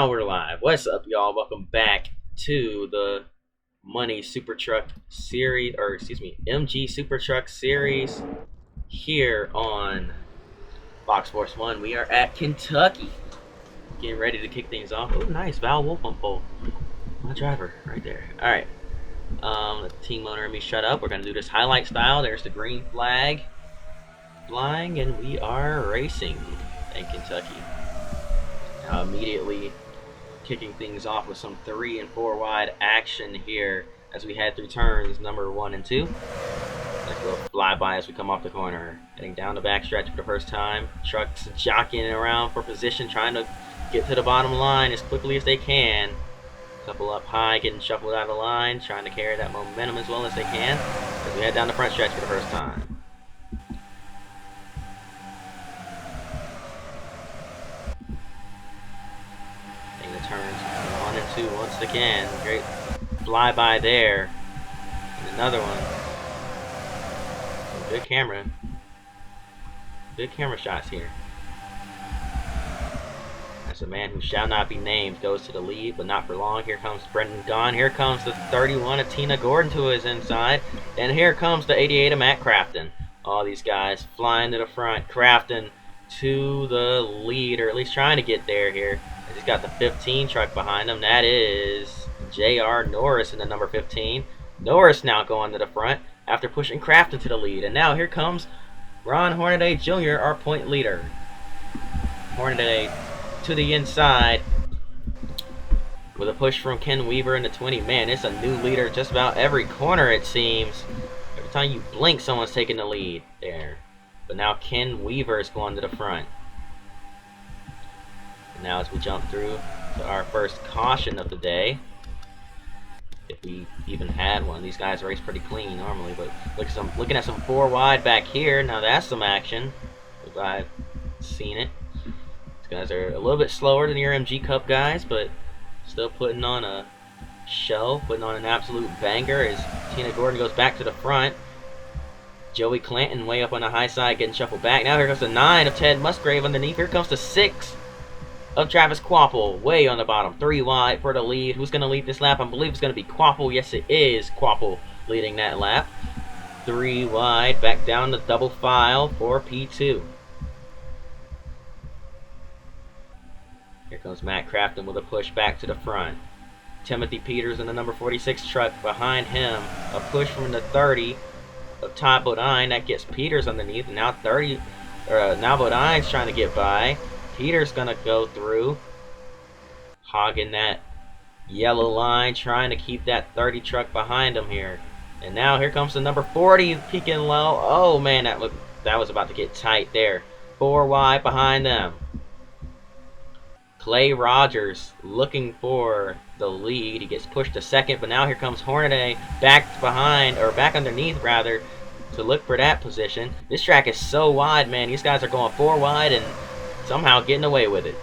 Now we're live. What's up, y'all? Welcome back to the Money Super Truck series, or excuse me, MG Super Truck series here on Fox Sports 1. We are at Kentucky, getting ready to kick things off. Oh, nice. Val Wolf on pole. My driver right there. All right. The team owner and me shut up. We're going to do this highlight style. There's the green flag flying, and we are racing in Kentucky. Immediately kicking things off with some 3 and 4 wide action here as we head through turns number 1 and 2. Like a little flyby as we come off the corner. Heading down the backstretch for the first time. Trucks jockeying around for position, trying to get to the bottom line as quickly as they can. Couple up high, getting shuffled out of the line, trying to carry that momentum as well as they can as we head down the front stretch for the first time. Turns 1 and 2 once again. Great flyby there. And another one. Good camera. Good camera shots here. As a man who shall not be named goes to the lead, but not for long. Here comes Brendan Gaughan. Here comes the 31 of Tina Gordon to his inside. And here comes the 88 of Matt Crafton. All these guys flying to the front. Crafton to the lead, or at least trying to get there here. He's got the 15 truck behind him. That is J.R. Norris in the number 15. Norris now going to the front after pushing Crafton to the lead. And now here comes Ron Hornaday Jr., our point leader. Hornaday to the inside with a push from Ken Weaver in the 20. Man, it's a new leader just about every corner, it seems. Every time you blink, someone's taking the lead there. But now Ken Weaver is going to the front. Now as we jump through to our first caution of the day, if we even had one. These guys race pretty clean normally, but looking at some 4 wide back here. Now that's some action, if I've seen it. These guys are a little bit slower than your MG Cup guys, but still putting on a show, putting on an absolute banger as Tina Gordon goes back to the front. Joey Clanton way up on the high side getting shuffled back. Now here comes the 9 of Ted Musgrave underneath. Here comes the 6 of Travis Kvapil, way on the bottom. 3 wide for the lead. Who's going to lead this lap? I believe it's going to be Kvapil. Yes, it is Kvapil leading that lap. 3 wide, back down the double file for P2. Here comes Matt Crafton with a push back to the front. Timothy Peters in the number 46 truck behind him. A push from the 30 of Todd Bodine. That gets Peters underneath. And now now Bodine's trying to get by. Peter's gonna go through, hogging that yellow line, trying to keep that 30 truck behind him here. And now here comes the number 40 peeking low. Oh man, that was about to get tight there. 4 wide behind them. Clay Rogers looking for the lead. He gets pushed to second, but now here comes Hornaday back behind, or back underneath rather, to look for that position. This track is so wide, man. These guys are going 4 wide and somehow getting away with it.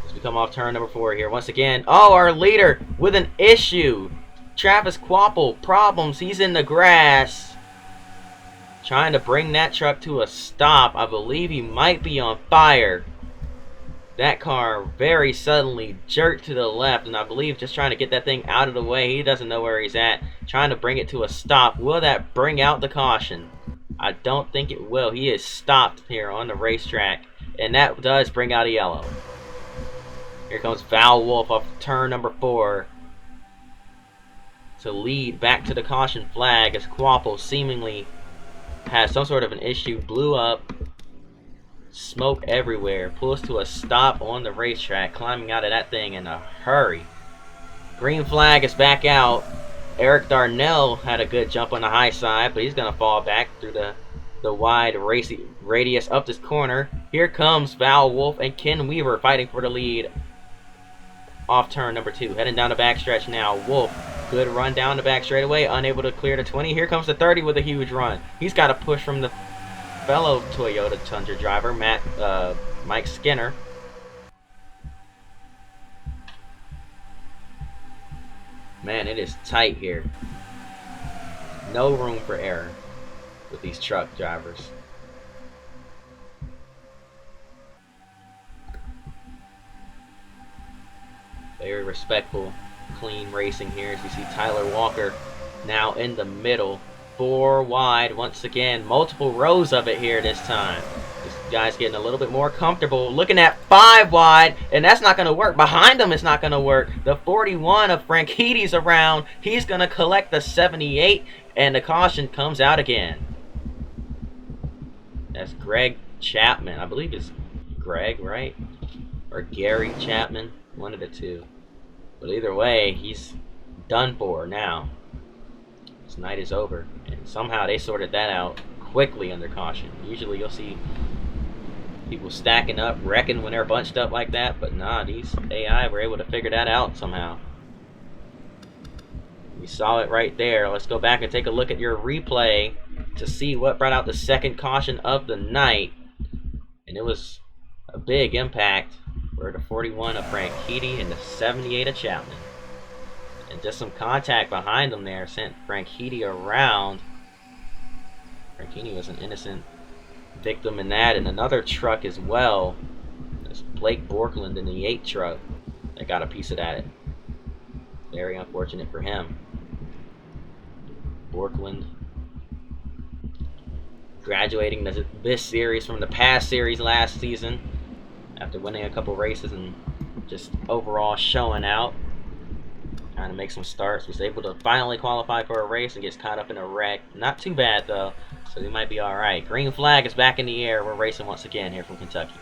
As we come off turn number 4 here once again. Oh, our leader with an issue. Travis Kvapil, problems. He's in the grass. Trying to bring that truck to a stop. I believe he might be on fire. That car very suddenly jerked to the left, and I believe just trying to get that thing out of the way. He doesn't know where he's at. Trying to bring it to a stop. Will that bring out the caution? I don't think it will. He is stopped here on the racetrack. And that does bring out a yellow. Here comes Val Wolf off turn number 4 to lead back to the caution flag as Kvapil seemingly has some sort of an issue. Blew up. Smoke everywhere. Pulls to a stop on the racetrack. Climbing out of that thing in a hurry. Green flag is back out. Eric Darnell had a good jump on the high side, but he's going to fall back through the wide radius up this corner. Here comes Val Wolf and Ken Weaver fighting for the lead off turn number 2. Heading down the backstretch now. Wolf, good run down the back straightaway, unable to clear the 20. Here comes the 30 with a huge run. He's got a push from the fellow Toyota Tundra driver, Mike Skinner. Man, it is tight here. No room for error with these truck drivers. Very respectful, clean racing here as you see Tyler Walker now in the middle. 4 wide once again. Multiple rows of it here this time. This guy's getting a little bit more comfortable. Looking at 5 wide, and that's not going to work. Behind him, it's not going to work. The 41 of Franchitti's around. He's going to collect the 78, and the caution comes out again. That's Greg Chapman. I believe it's Greg, right? Or Gary Chapman. One of the two. But either way, he's done for now. This night is over. And somehow they sorted that out quickly under caution. Usually you'll see people stacking up, wrecking when they're bunched up like that. But nah, these AI were able to figure that out somehow. We saw it right there. Let's go back and take a look at your replay to see what brought out the second caution of the night. And it was a big impact for the 41 of Franchitti and the 78 of Chapman. And just some contact behind them there sent Franchitti around. Franchitti was an innocent victim in that. And another truck as well. There's Blake Borkland in the 8 truck that got a piece of that. Very unfortunate for him. Borkland graduating this series from the past series last season after winning a couple races and just overall showing out. Trying to make some starts. Was able to finally qualify for a race and gets caught up in a wreck. Not too bad though, so he might be alright. Green flag is back in the air. We're racing once again here from Kentucky.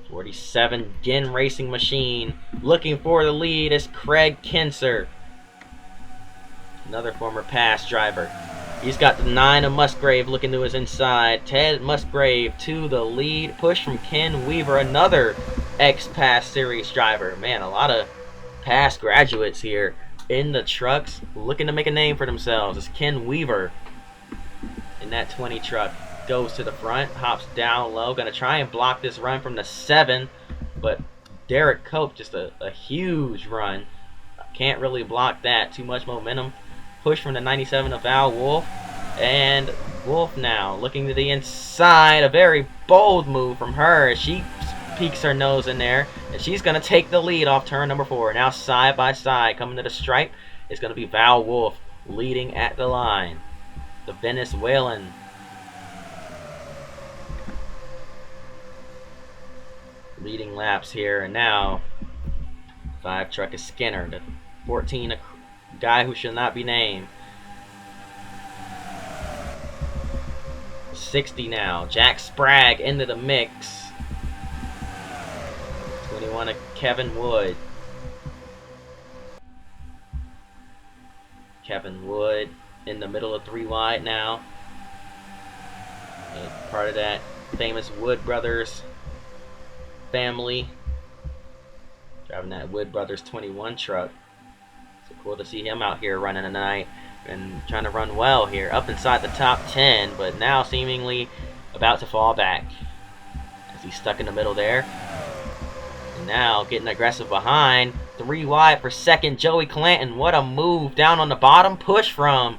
'47 Ginn Racing Machine looking for the lead is Craig Kinser. Another former pass driver. He's got the 9 of Musgrave looking to his inside. Ted Musgrave to the lead. Push from Ken Weaver, another ex-Pass Series driver. Man, a lot of past graduates here in the trucks looking to make a name for themselves. It's Ken Weaver in that 20 truck. Goes to the front, hops down low. Going to try and block this run from the 7. But Derek Cope, just a huge run. Can't really block that. Too much momentum. Push from the 97 of Val Wolf. And Wolf now looking to the inside. A very bold move from her as she peeks her nose in there. And she's going to take the lead off turn number 4. Now side by side coming to the stripe. It's going to be Val Wolf leading at the line. The Venezuelan. Leading laps here. And now 5 truck is Skinner. The 14 guy who should not be named. 60 now. Jack Sprague into the mix. 21 of Kevin Wood. Kevin Wood in the middle of 3 wide now. And part of that famous Wood Brothers family. Driving that Wood Brothers 21 truck. So cool to see him out here running tonight and trying to run well here. Up inside the top 10, but now seemingly about to fall back. As he's stuck in the middle there. And now getting aggressive behind. 3 wide for second, Joey Clanton. What a move down on the bottom. Push from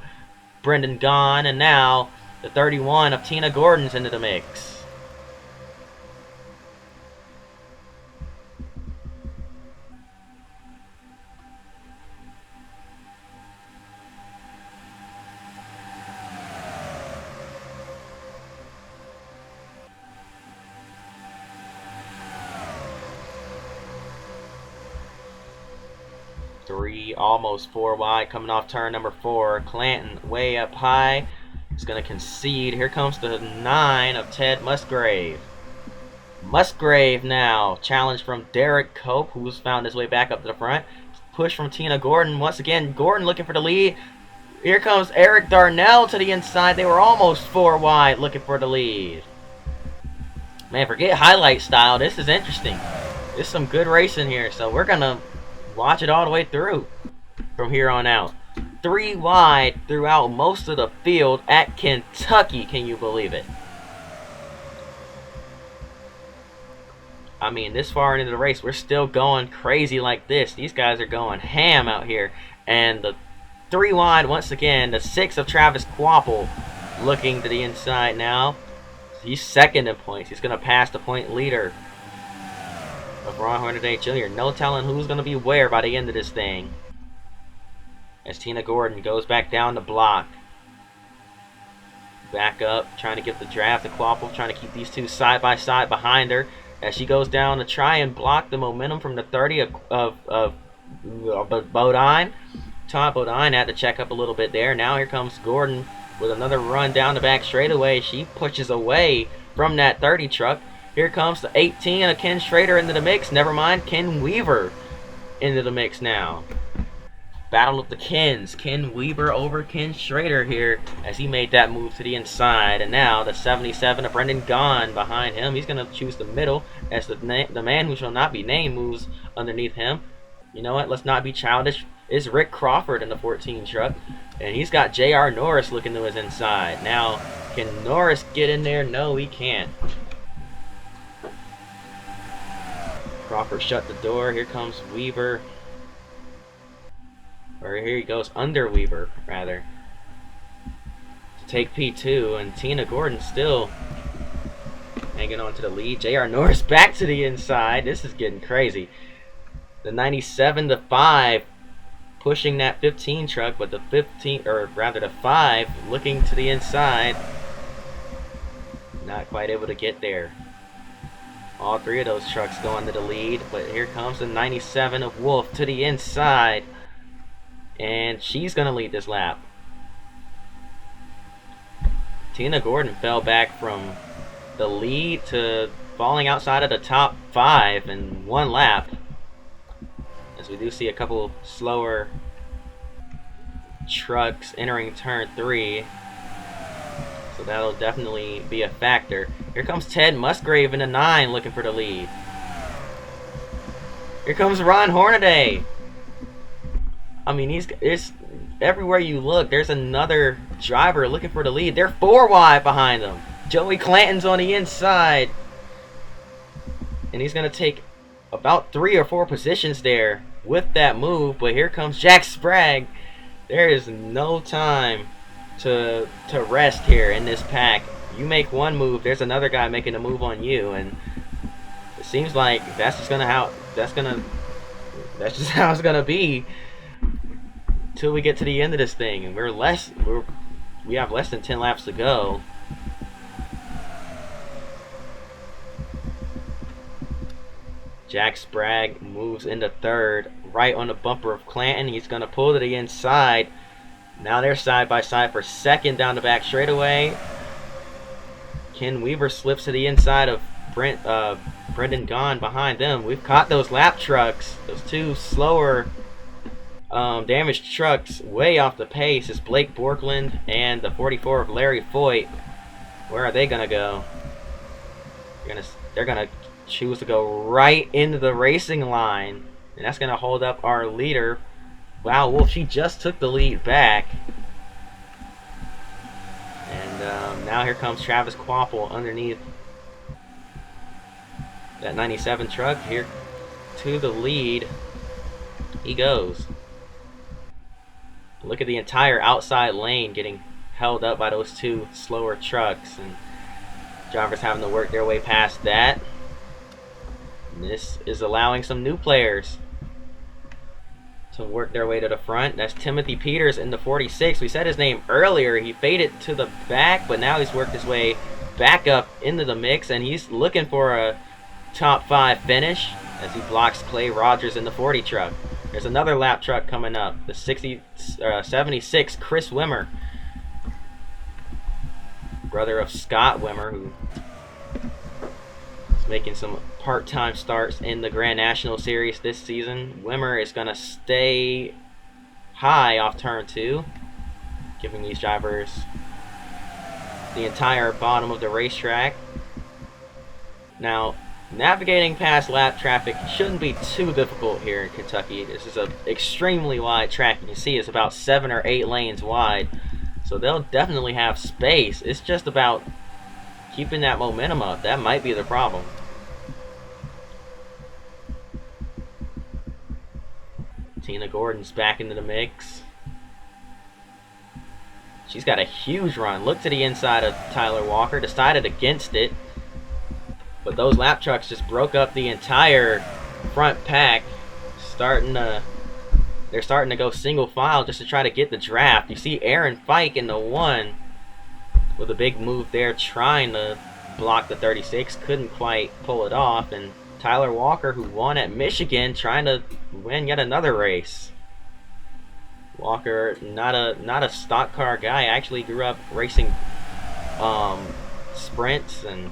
Brendan Gaughan. And now the 31 of Tina Gordon's into the mix. Almost 4 wide coming off turn number 4. Clanton way up high. He's going to concede. Here comes the 9 of Ted Musgrave. Musgrave now. Challenge from Derek Cope, who's found his way back up to the front. Push from Tina Gordon. Once again, Gordon looking for the lead. Here comes Eric Darnell to the inside. They were almost 4 wide looking for the lead. Man, forget highlight style. This is interesting. There's some good racing here, so we're going to watch it all the way through from here on out. 3 wide throughout most of the field at Kentucky. Can you believe it? I mean, this far into the race, we're still going crazy like this. These guys are going ham out here. And the 3 wide, once again, the 6 of Travis Quapple looking to the inside now. He's second in points. He's going to pass the point leader of Ron Hornaday Jr. No telling who's going to be where by the end of this thing. As Tina Gordon goes back down the block. Back up, trying to get the draft to Quapple, trying to keep these two side by side behind her. As she goes down to try and block the momentum from the 30 of Bodine. Todd Bodine had to check up a little bit there. Now here comes Gordon with another run down the back straightaway. She pushes away from that 30 truck. Here comes the 18 of Ken Schrader into the mix. Never mind, Ken Weaver into the mix now. Battle of the Kens. Ken Weaver over Ken Schrader here as he made that move to the inside. And now the 77 of Brendan Gaughan behind him. He's going to choose the middle as the man who shall not be named moves underneath him. You know what? Let's not be childish. It's Rick Crawford in the 14 truck. And he's got J.R. Norris looking to his inside. Now, can Norris get in there? No, he can't. Crawford shut the door. Here comes Weaver. Or here he goes under Weaver, rather. To take P2. And Tina Gordon still hanging on to the lead. J.R. Norris back to the inside. This is getting crazy. The 97 to 5 pushing that 15 truck, but the 15, or rather the 5, looking to the inside. Not quite able to get there. All three of those trucks go into the lead, but here comes the 97 of Wolf to the inside. And she's going to lead this lap. Tina Gordon fell back from the lead to falling outside of the top 5 in one lap. As we do see a couple slower trucks entering turn 3. So that'll definitely be a factor. Here comes Ted Musgrave in the 9 looking for the lead. Here comes Ron Hornaday. I mean, it's everywhere you look, there's another driver looking for the lead. They're 4 wide behind them. Joey Clanton's on the inside. And he's going to take about 3 or 4 positions there with that move. But here comes Jack Sprague. There is no time to rest here in this pack. You make one move, there's another guy making a move on you, and it seems like that's just how it's gonna be till we get to the end of this thing, and we have less than 10 laps to go. Jack Sprague moves into third, right on the bumper of Clanton. He's going to pull to the inside. Now they're side by side for second down the back straightaway. Ken Weaver slips to the inside of Brendan Gaughan behind them. We've caught those lap trucks, those 2 slower damaged trucks way off the pace. It's Blake Borkland and the 44 of Larry Foyt. Where are they going to go? They're going to choose to go right into the racing line, and that's going to hold up our leader. Wow, Wolf, she just took the lead back. And now here comes Travis Quapple underneath that 97 truck. Here to the lead he goes. Look at the entire outside lane getting held up by those 2 slower trucks, and drivers having to work their way past that. This is allowing some new players to work their way to the front. That's Timothy Peters in the 46. We said his name earlier. He faded to the back, but now he's worked his way back up into the mix, and he's looking for a top 5 finish as he blocks Clay Rogers in the 40 truck. There's another lap truck coming up, the 76 Chris Wimmer, brother of Scott Wimmer, who is making some part-time starts in the Grand National Series this season. Wimmer is going to stay high off turn 2, giving these drivers the entire bottom of the racetrack. Now, navigating past lap traffic shouldn't be too difficult here in Kentucky. This is an extremely wide track. You can see it's about 7 or 8 lanes wide, so they'll definitely have space. It's just about keeping that momentum up. That might be the problem. Tina Gordon's back into the mix. She's got a huge run. Look to the inside of Tyler Walker. Decided against it. But those lap trucks just broke up the entire front pack. They're starting to go single file just to try to get the draft. You see Aaron Fike in the 1 with a big move there, trying to block the 36. Couldn't quite pull it off. And Tyler Walker, who won at Michigan, trying to win yet another race. Walker, not a stock car guy. Actually grew up racing sprints and,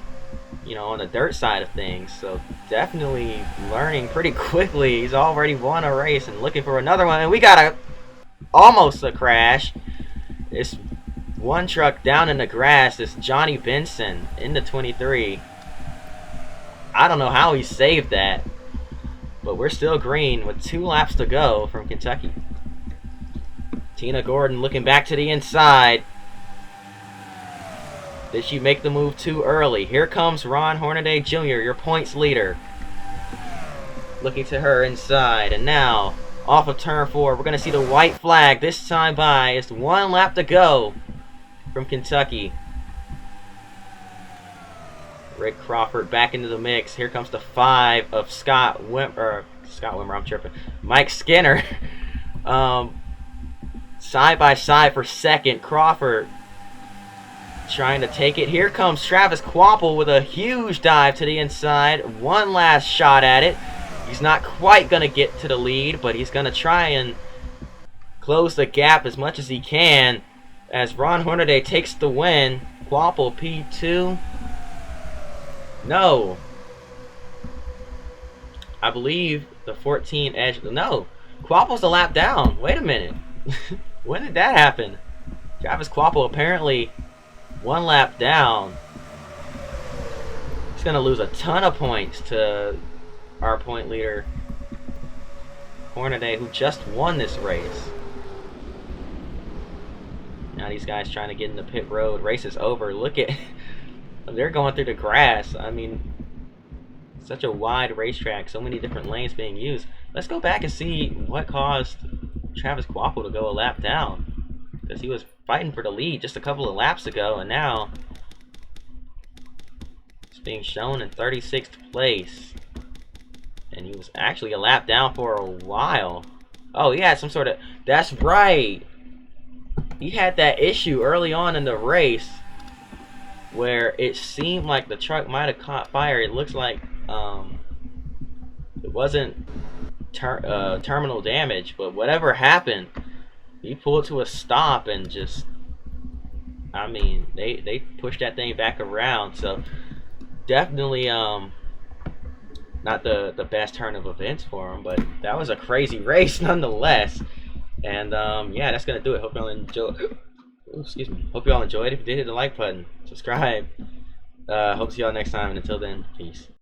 you know, on the dirt side of things. So definitely learning pretty quickly. He's already won a race and looking for another one. And we got almost a crash. It's one truck down in the grass. It's Johnny Benson in the 23. I don't know how he saved that, but we're still green with 2 laps to go from Kentucky. Tina Gordon looking back to the inside. Did she make the move too early? Here comes Ron Hornaday Jr., your points leader. Looking to her inside. And now, off of turn 4, we're going to see the white flag this time by. It's 1 lap to go from Kentucky. Rick Crawford back into the mix. Here comes the 5 of Scott Wimmer, I'm tripping. Mike Skinner. Side by side for second. Crawford trying to take it. Here comes Travis Kvapil with a huge dive to the inside. One last shot at it. He's not quite going to get to the lead, but he's going to try and close the gap as much as he can as Ron Hornaday takes the win. Kvapil P2. No. I believe the 14 edge. No. Kvapil's a lap down. Wait a minute. When did that happen? Travis Kvapil apparently 1 lap down. He's going to lose a ton of points to our point leader, Hornaday, who just won this race. Now these guys trying to get in the pit road. Race is over. Look at... They're going through the grass. I mean, such a wide racetrack. So many different lanes being used. Let's go back and see what caused Travis Kvapil to go a lap down, because he was fighting for the lead just a couple of laps ago, and now it's being shown in 36th place, and he was actually a lap down for a while. Oh, he had some sort of... That's right, he had that issue early on in the race where it seemed like the truck might have caught fire. It looks like it wasn't terminal damage, but whatever happened, he pulled to a stop and just, I mean, they pushed that thing back around. So definitely not the best turn of events for him, but that was a crazy race nonetheless. And yeah, that's gonna do it. Hope y'all enjoy. Excuse me. Hope y'all enjoyed. If you did, hit the like button, subscribe. Hope to see y'all next time, and until then, peace.